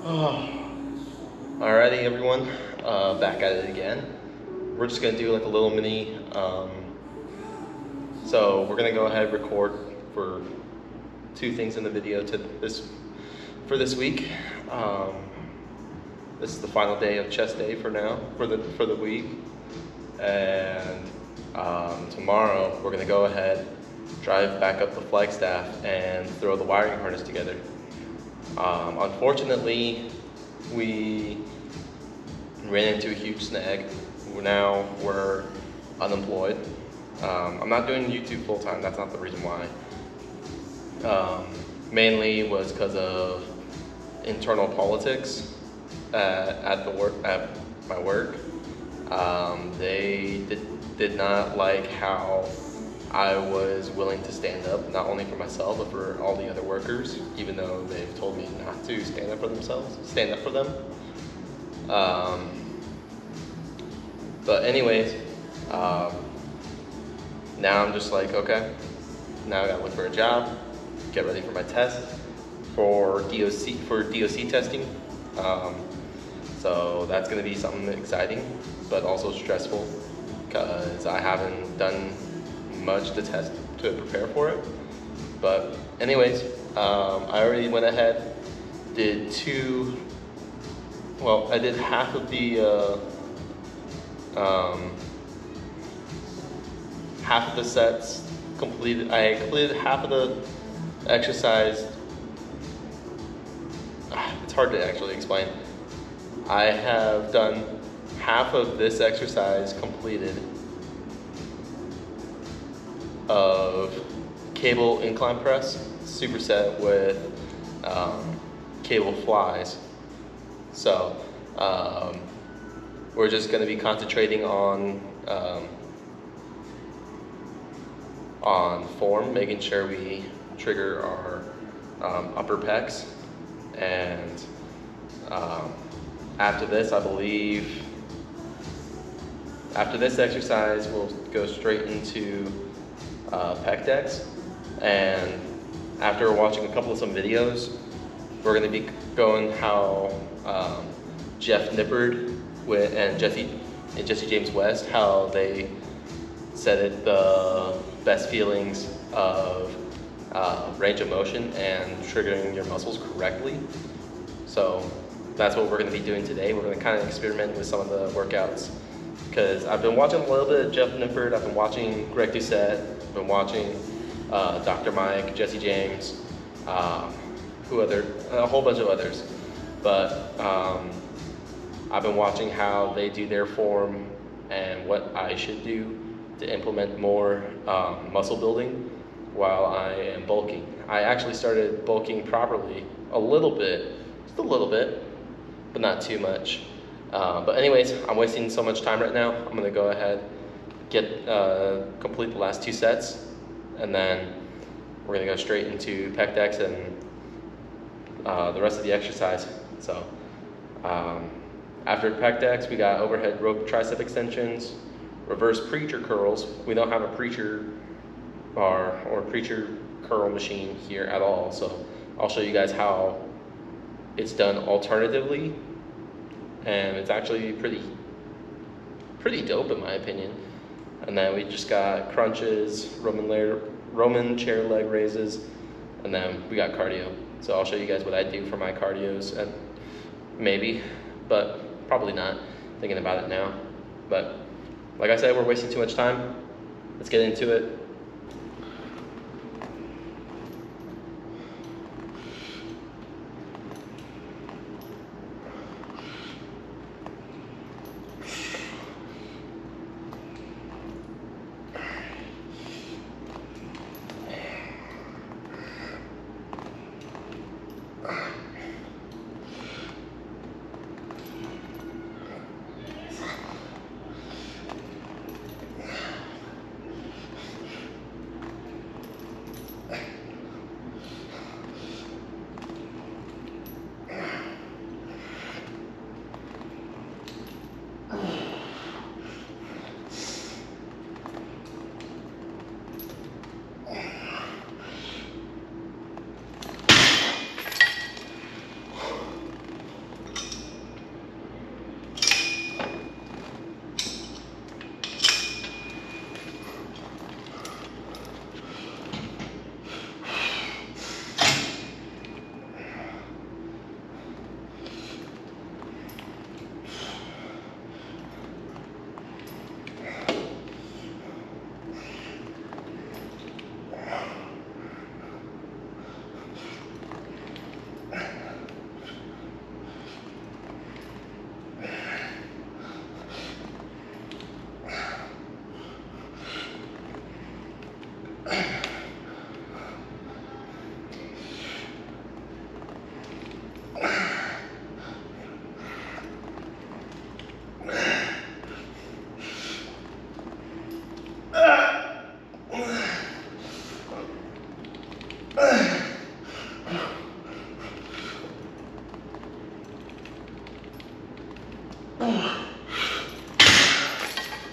Alrighty, everyone, back at it again. We're just gonna do like a little mini. So we're gonna go ahead and record for 2 things in the video for this week. This is the final day of chest day for now for the week, and tomorrow we're gonna go ahead, drive back up the Flagstaff, and throw the wiring harness together. Unfortunately, we ran into a huge snag. Now we're unemployed. I'm not doing YouTube full time. That's not the reason why. Mainly was because of internal politics at my work. They did not like how I was willing to stand up, not only for myself, but for all the other workers, even though they've told me not to stand up for them. But anyways, now I'm just like, okay, now I gotta look for a job, get ready for my test for DOC testing. So that's gonna be something exciting, but also stressful, because I haven't done much to prepare for it. But anyways, I already went ahead, I did half of the sets completed. I completed half of the exercise. It's hard to actually explain. I have done half of this exercise completed of cable incline press superset with cable flies. So we're just going to be concentrating on form, making sure we trigger our upper pecs, and after this, I believe, after this exercise, we'll go straight into pec decks. And after watching a couple of some videos, we're going to be going how Jeff Nippard and Jesse James West, how they said it, the best feelings of range of motion and triggering your muscles correctly. So that's what we're going to be doing today. We're going to kind of experiment with some of the workouts, because I've been watching a little bit of Jeff Nippard, I've been watching Greg Doucette, I've been watching Dr. Mike, Jesse James, a whole bunch of others. But I've been watching how they do their form and what I should do to implement more muscle building while I am bulking. I actually started bulking properly just a little bit, but not too much. But anyways, I'm wasting so much time right now. I'm gonna go ahead, complete the last 2 sets, and then we're gonna go straight into pec decks and the rest of the exercise. So after pec decks, we got overhead rope tricep extensions, reverse preacher curls. We don't have a preacher bar or preacher curl machine here at all, so I'll show you guys how it's done alternatively, and it's actually pretty dope in my opinion. And then we just got crunches, Roman chair leg raises, and then we got cardio. So I'll show you guys what I do for my cardios, and maybe, but probably not, thinking about it now. But like I said, we're wasting too much time. Let's get into it.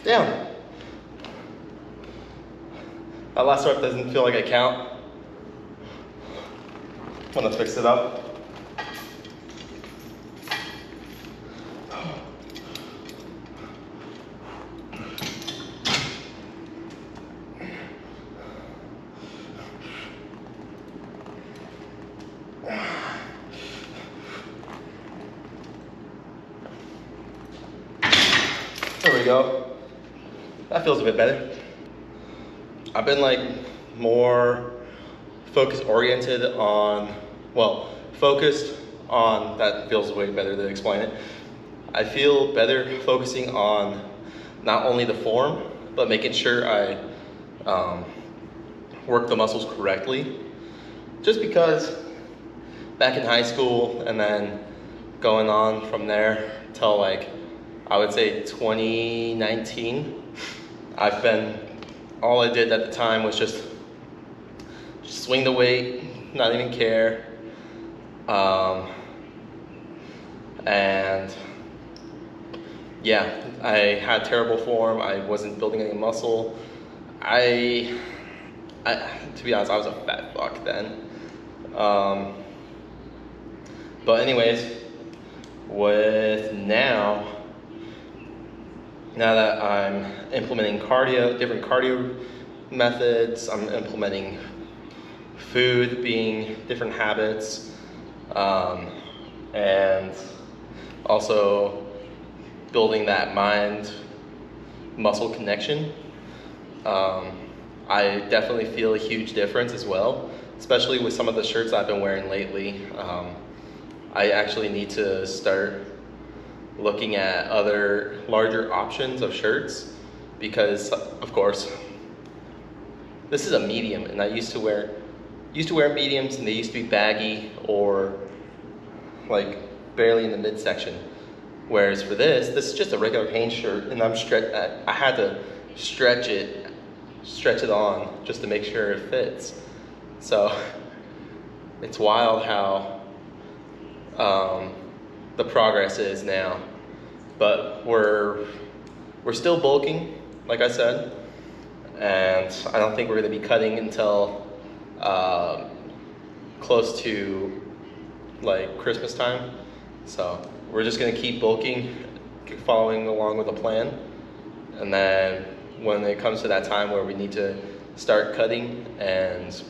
Damn. That last rep doesn't feel like a count. Let's fix it up. There we go. That feels a bit better. I've been like more focused on, that feels way better to explain it. I feel better focusing on not only the form, but making sure I work the muscles correctly. Just because back in high school and then going on from there till like, I would say 2019, all I did at the time was just swing the weight, not even care. And yeah, I had terrible form. I wasn't building any muscle. To be honest, I was a fat fuck then. But anyways, now that I'm implementing different cardio methods, I'm implementing food being different habits, and also building that mind-muscle connection. I definitely feel a huge difference as well, especially with some of the shirts I've been wearing lately. I actually need to start looking at other larger options of shirts because, of course, this is a medium, and I used to wear mediums, and they used to be baggy or like barely in the midsection. Whereas for this is just a regular Hanes shirt, and I had to stretch it on just to make sure it fits. So it's wild how the progress is now. But we're still bulking, like I said, and I don't think we're going to be cutting until close to like Christmas time. So we're just going to keep bulking, following along with a plan, and then when it comes to that time where we need to start cutting and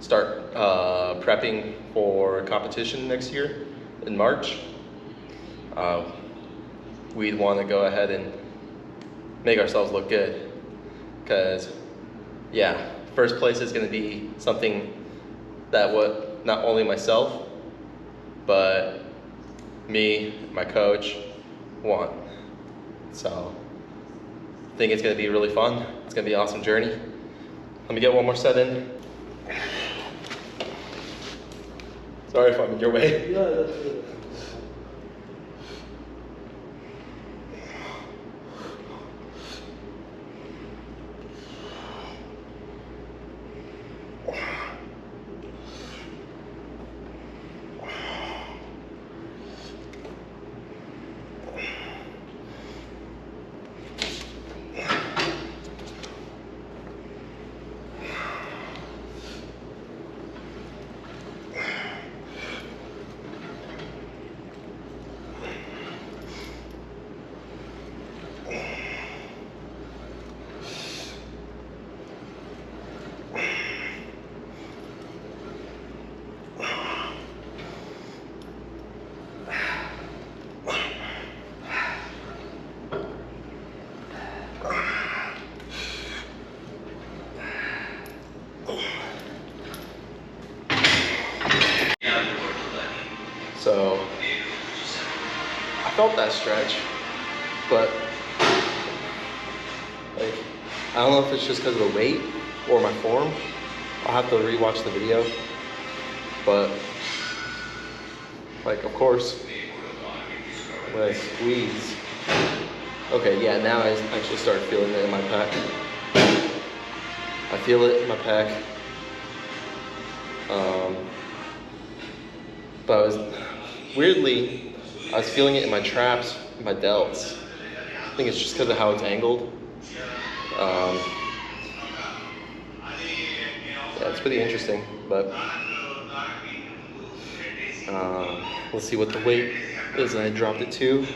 start prepping for competition next year in March, we'd want to go ahead and make ourselves look good, because yeah, first place is going to be something that not only myself but me, my coach want. So I think it's going to be really fun. It's going to be an awesome journey. Let me get one more set in. Sorry if I'm in your way. Yeah, that's good. So I felt that stretch, but like, I don't know if it's just because of the weight or my form. I'll have to rewatch the video, but like, of course, when I squeeze, okay, yeah, now I actually start feeling it in my pec. I feel it in my pec. But weirdly, I was feeling it in my traps my delts. I think it's just because of how it's angled. Yeah, it's pretty interesting, but let's see what the weight is I dropped it to.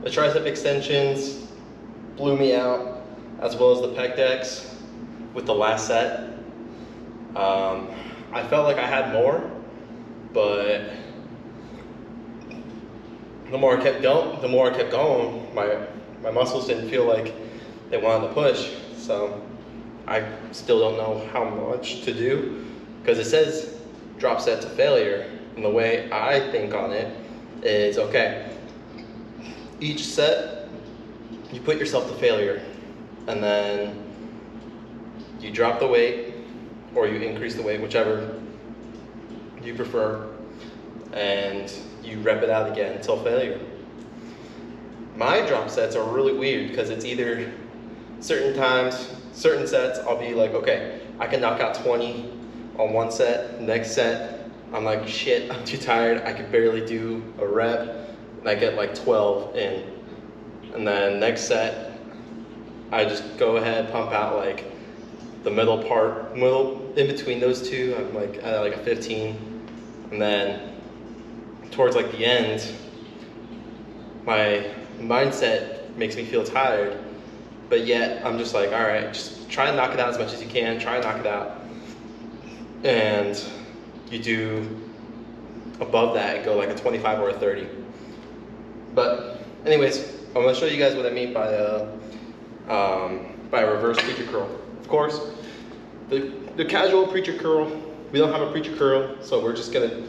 The tricep extensions blew me out, as well as the pec decks with the last set. I felt like I had more, but the more I kept going, my muscles didn't feel like they wanted to push. So I still don't know how much to do, because it says drop set to failure. And the way I think on it is, okay, each set you put yourself to failure, and then you drop the weight or you increase the weight, whichever you prefer, and you rep it out again until failure. My drop sets are really weird because it's either certain times, certain sets, I'll be like, okay, I can knock out 20 on one set. Next set, I'm like, shit, I'm too tired. I could barely do a rep. And I get like 12 in. And then next set, I just go ahead, pump out like the middle in between those two, I'm like at like a 15. And then towards like the end, my mindset makes me feel tired, but yet I'm just like, all right, just try and knock it out as much as you can, try and knock it out. And you do above that and go like a 25 or a 30. But anyways, I'm gonna show you guys what I mean by a reverse preacher curl. Of course, the casual preacher curl, we don't have a preacher curl, so we're just gonna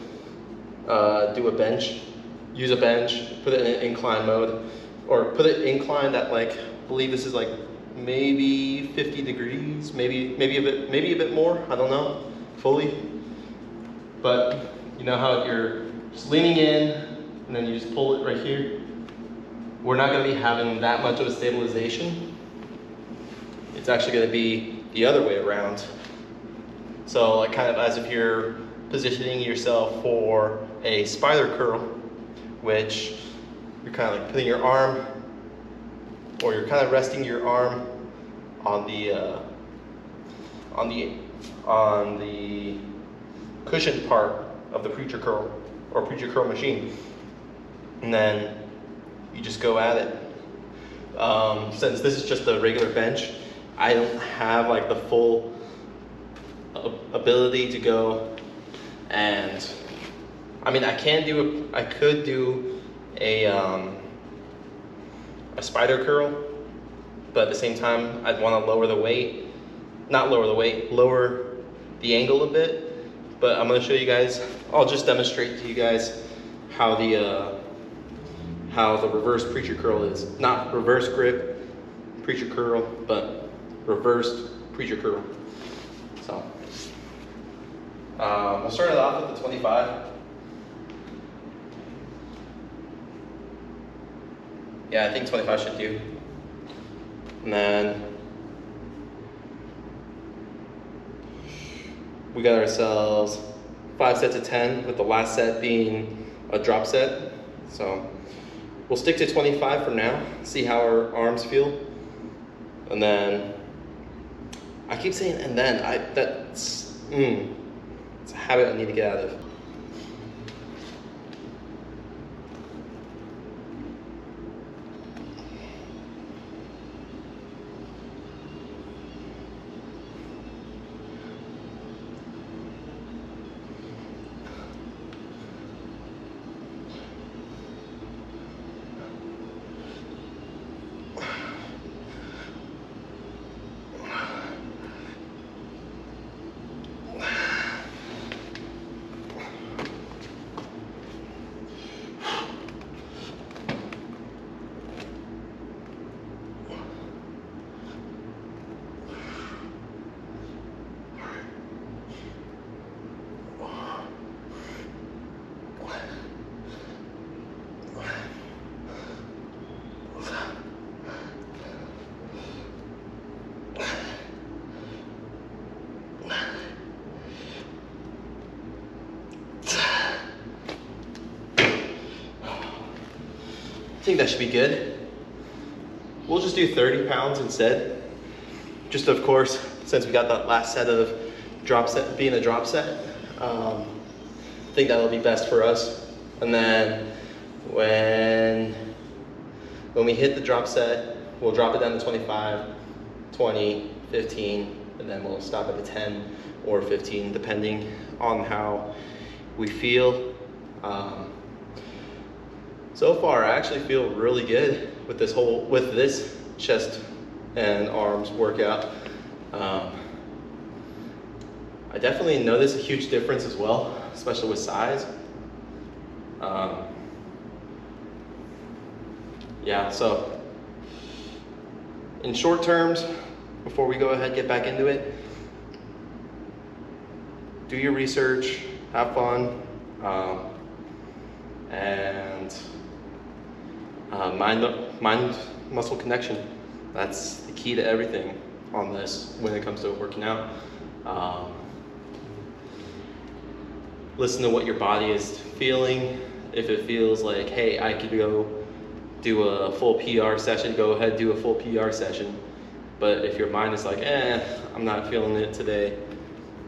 do a bench, use a bench, put it in an incline mode, or put it inclined at like, I believe this is like maybe 50 degrees, maybe a bit more, I don't know, fully. But you know how you're just leaning in, and then you just pull it right here? We're not gonna be having that much of a stabilization. It's actually gonna be the other way around. So like kind of as if you're positioning yourself for a spider curl, which you're kind of like putting your arm, or you're kind of resting your arm on the cushioned part of the preacher curl or preacher curl machine, and then you just go at it. Since this is just a regular bench, I don't have like the full ability to go, and I mean I could do a spider curl, but at the same time I'd want to lower the angle a bit. But I'm going to show you guys, I'll just demonstrate to you guys how the reverse preacher curl is. Not reverse grip preacher curl, but reversed preacher curl. So we'll start it off with the 25. Yeah, I think 25 should do. And then we got ourselves 5 sets of 10, with the last set being a drop set. So we'll stick to 25 for now, see how our arms feel. And then, I keep saying and then, it's a habit I need to get out of. I think that should be good. We'll just do 30 pounds instead. Just of course, since we got that last set of drop set being a drop set, I think that'll be best for us. And then when we hit the drop set, we'll drop it down to 25, 20, 15, and then we'll stop at the 10 or 15, depending on how we feel. So far, I actually feel really good with this chest and arms workout. I definitely notice a huge difference as well, especially with size. Yeah, so in short terms, before we go ahead, get back into it, do your research, have fun, and mind-muscle connection. That's the key to everything on this when it comes to working out. Listen to what your body is feeling. If it feels like, hey, I could go do a full PR session, go ahead, do a full PR session. But if your mind is like, I'm not feeling it today,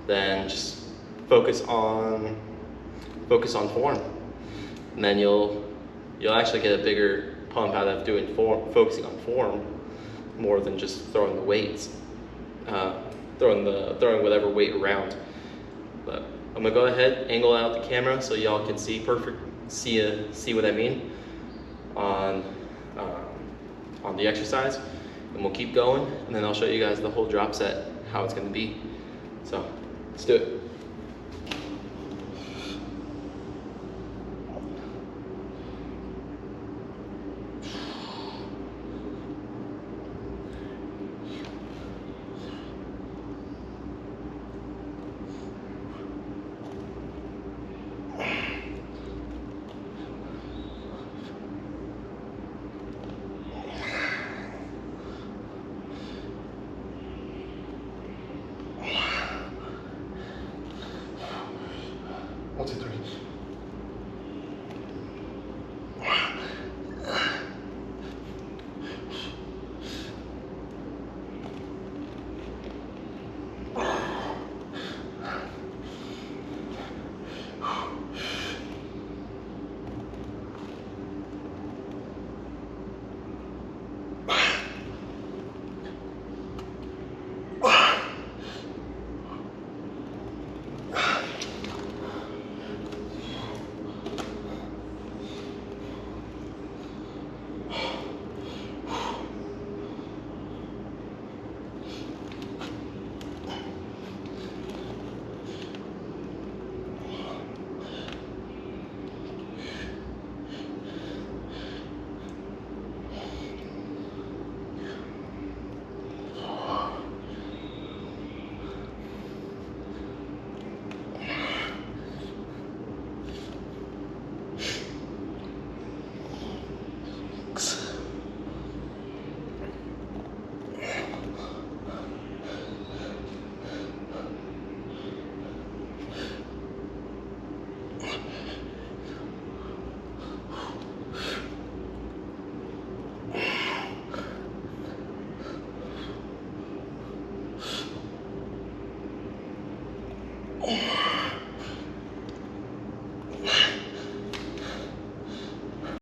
then just focus on form. And then you'll actually get a bigger pump out of doing focusing on form more than just throwing the weights, throwing whatever weight around. But I'm gonna go ahead, angle out the camera so y'all can see what I mean on the exercise, and we'll keep going, and then I'll show you guys the whole drop set, how it's gonna be. So let's do it. One, two, three. Oh.